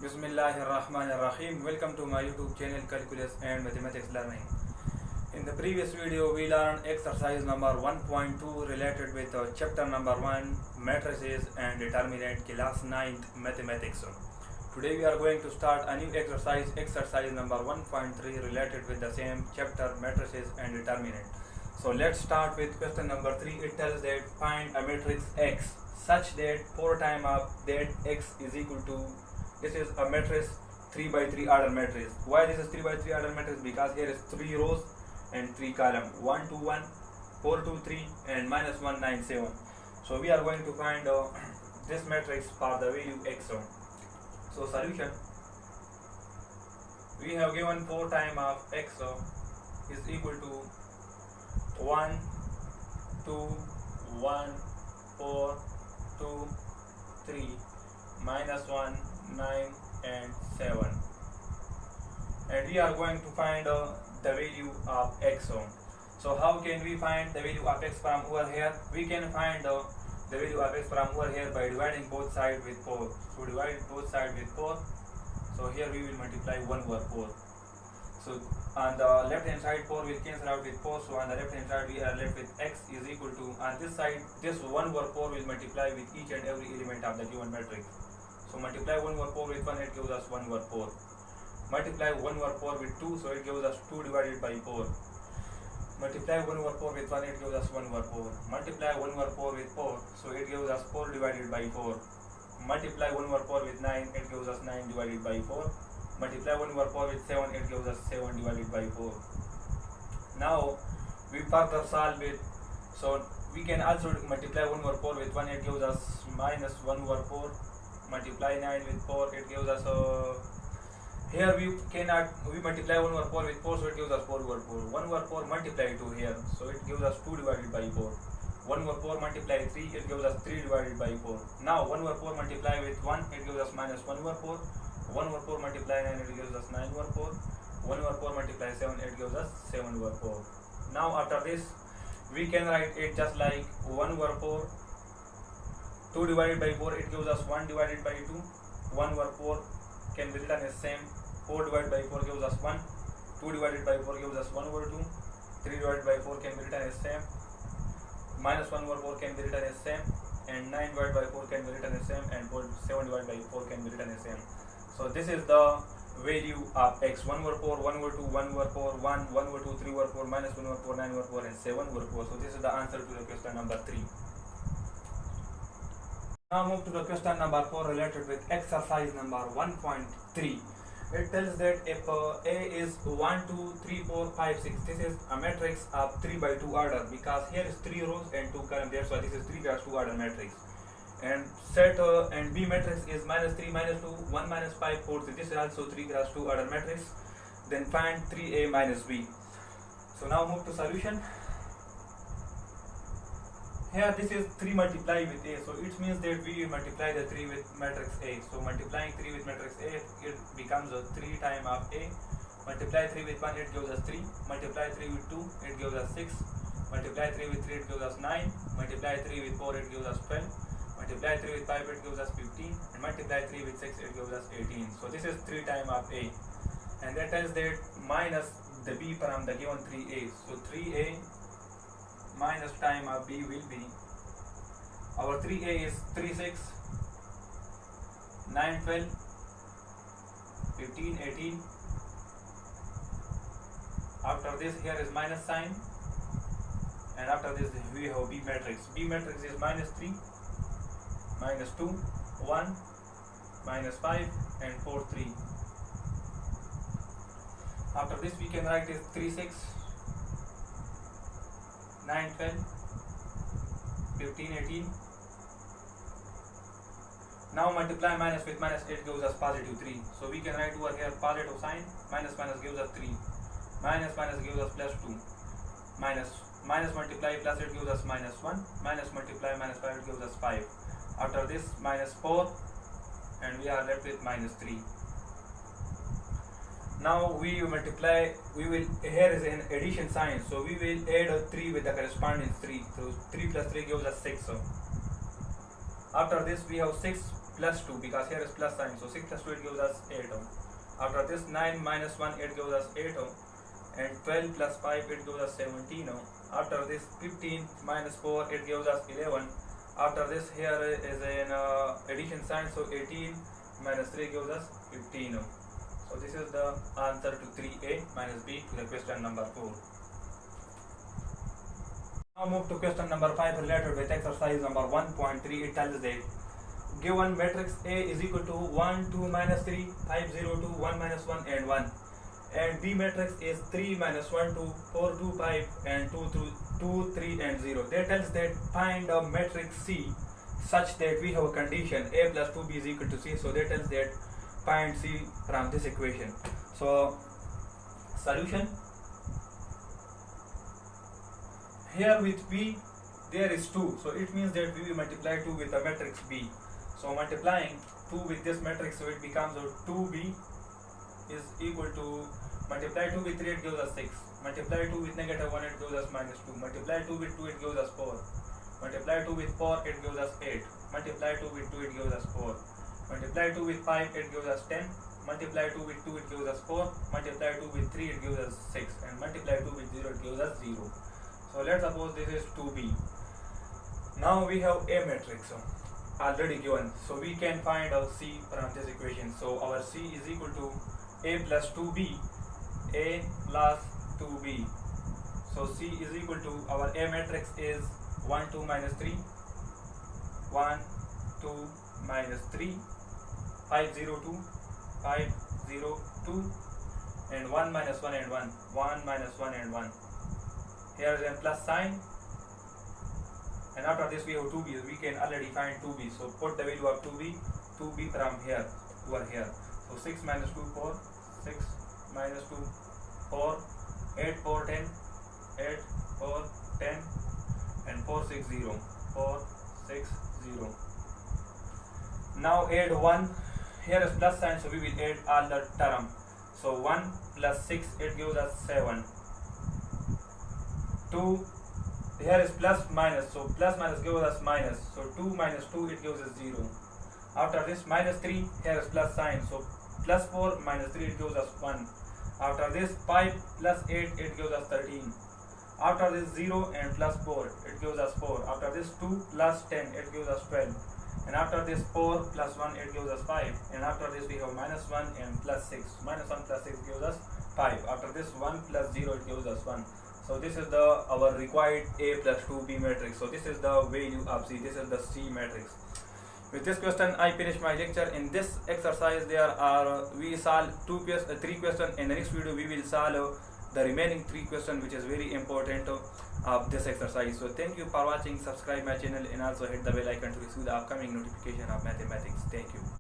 Bismillahirrahmanirrahim. Welcome to my YouTube channel Calculus and Mathematics Learning. In the previous video we learned exercise number 1.2 related with chapter number 1 matrices and determinant class 9th mathematics. Today we are going to start a new exercise number 1.3 related with the same chapter matrices and determinant. So let's start with question number 3. It tells that find a matrix X such that 4 times of that X is equal to, this is a matrix 3 by 3 order matrix. Why this is 3 by 3 order matrix? Because here is 3 rows and 3 columns, 1 2 1, 4 2 3 and minus 1 9 7. So we are going to find this matrix for the value X. So solution, we have given 4 times of X is equal to 1 2 1 4 2 3 minus 1 9 and 7, and we are going to find the value of X. So how can we find the value of X from over here? We can find the value of X from over here by dividing both sides with 4. So divide both sides with 4. So here we will multiply 1 over 4. So on the left hand side 4 will cancel out with 4. So on the left hand side we are left with X is equal to, on this side this 1 over 4 will multiply with each and every element of the given matrix. So multiply 1 over 4 with 1, it gives us 1 over 4. Multiply 1 over 4 with 2, so it gives us 2 divided by 4. Multiply 1 over 4 with 1, it gives us 1 over 4. Multiply 1 over 4 with 4, so it gives us 4 divided by 4. Multiply 1 over 4 with 9, it gives us 9 divided by 4. Multiply 1 over 4 with 7, it gives us 7 divided by 4. Now we further solve it. So we can also multiply 1 over 4 with 1, it gives us minus 1 over 4. Multiply 9 with 4, it gives us here we multiply 1 over 4 with 4, so it gives us 4 over 4. 1 over 4 multiply to here, so it gives us 2 divided by 4. 1 over 4 multiply 3, it gives us 3 divided by 4. Now 1 over 4 multiply with 1, it gives us minus 1 over 4. 1 over 4 multiply 9, it gives us 9 over 4. 1 over 4 multiply 7, it gives us 7 over 4. Now after this we can write it just like 1 over 4. 2 divided by 4, it gives us 1 divided by 2. 1 over 4 can be written as same. 4 divided by 4 gives us 1. 2 divided by 4 gives us 1 over 2. 3 divided by 4 can be written as same. Minus 1 over 4 can be written as same. And 9 divided by 4 can be written as same. And 7 divided by 4 can be written as same. So this is the value of X. 1 over 4, 1 over 2, 1 over 4, 1, 1 over 2, 3 over 4, minus 1 over 4, 9 over 4 and 7 over 4. So this is the answer to the question number 3. Now move to the question number 4 related with exercise number 1.3. It tells that if A is 1, 2, 3, 4, 5, 6, this is a matrix of 3 by 2 order, because here is 3 rows and 2 columns, that's why this is 3 cross 2 order matrix. And set and B matrix is minus 3, minus 2, 1, minus 5, 4, 3. This is also 3 cross 2 order matrix. Then find 3A minus B. So now move to solution. Here this is 3 multiply with A, so it means that we multiply the 3 with matrix A. So multiplying 3 with matrix A, it becomes a 3 times of A. Multiply 3 with 1, it gives us 3. Multiply 3 with 2, it gives us 6. Multiply 3 with 3, it gives us 9. Multiply 3 with 4, it gives us 12. Multiply 3 with 5, it gives us 15. And multiply 3 with 6, it gives us 18. So this is 3 times of A. And that tells that minus the B from the given 3A. So 3A minus time of B will be, our 3A is 3 6 9 12 15 18. After this here is minus sign, and after this we have B matrix. B matrix is minus 3 minus 2 1 minus 5 and 4 3. After this we can write is 3 6 9 12 15 18. Now multiply minus with minus, it gives us positive 3. So we can write over here positive sign. Minus minus gives us 3. Minus minus gives us plus 2. Minus multiply plus, it gives us minus 1. Minus multiply minus 5, it gives us 5. After this minus 4, and we are left with minus 3. Now we multiply, here is an addition sign, so we will add a 3 with the corresponding 3. So 3 plus 3 gives us 6. After this we have 6 plus 2 because here is plus sign, so 6 plus 2 it gives us 8. After this 9 minus 1 it gives us 8, and 12 plus 5 it gives us 17. After this 15 minus 4 it gives us 11. After this here is an addition sign, so 18 minus 3 gives us 15. So this is the answer to 3A minus B to the question number 4. Now move to question number 5 related with exercise number 1.3. It tells that given matrix A is equal to 1, 2, minus 3, 5, 0, 2, 1, minus 1 and 1, and B matrix is 3, minus 1, 2, 4, 2, 5 and 2, 3 and 0. That tells that find a matrix C such that we have a condition A plus 2B is equal to C. So that tells that find C from this equation. So solution, here with B there is 2, so it means that we will multiply 2 with the matrix B. So multiplying 2 with this matrix, so it becomes 2B is equal to, multiply 2 with 3 it gives us 6, multiply 2 with negative 1 it gives us minus 2, multiply 2 with 2 it gives us 4, multiply 2 with 4 it gives us 8, multiply 2 with 2 it gives us 4, multiply 2 with 5 it gives us 10, multiply 2 with 2 it gives us 4, multiply 2 with 3 it gives us 6, and multiply 2 with 0 it gives us 0. So let's suppose this is 2B. Now we have A matrix already given, so we can find our C from this equation. So our C is equal to A plus 2B, A plus 2B. So C is equal to, our A matrix is 1, 2, minus 3, 1, 2, minus 3, 5, 0, 2, 5, 0, 2, and 1 minus 1 and 1, 1 minus 1 and 1. Here is a plus sign, and after this we have 2b. We can already find 2b, so put the value of 2b from here over here. So 6 minus 2 4, 6 minus 2 4, 8 4 10, 8 4 10, and 4 6 0, 4 6 0. Now add 1, here is plus sign, so we will add all the term. So 1 plus 6 it gives us 7. 2, here is plus minus, so plus minus gives us minus, so 2 minus 2 it gives us 0. After this minus 3, here is plus sign, so plus 4 minus 3 it gives us 1. After this 5 plus 8 it gives us 13. After this 0 and plus 4 it gives us 4. After this 2 plus 10 it gives us 12. And after this 4 plus 1 it gives us 5. And after this we have minus 1 and plus 6. Minus 1 plus 6 gives us 5. After this 1 plus 0 it gives us 1. So this is our required A plus 2B matrix. So this is the value of C. This is the C matrix. With this question I finish my lecture. In this exercise we solve 3 questions. In the next video we will solve the remaining 3 questions, which is very important of this exercise. So thank you for watching. Subscribe my channel and also hit the bell icon to receive the upcoming notification of mathematics. Thank you.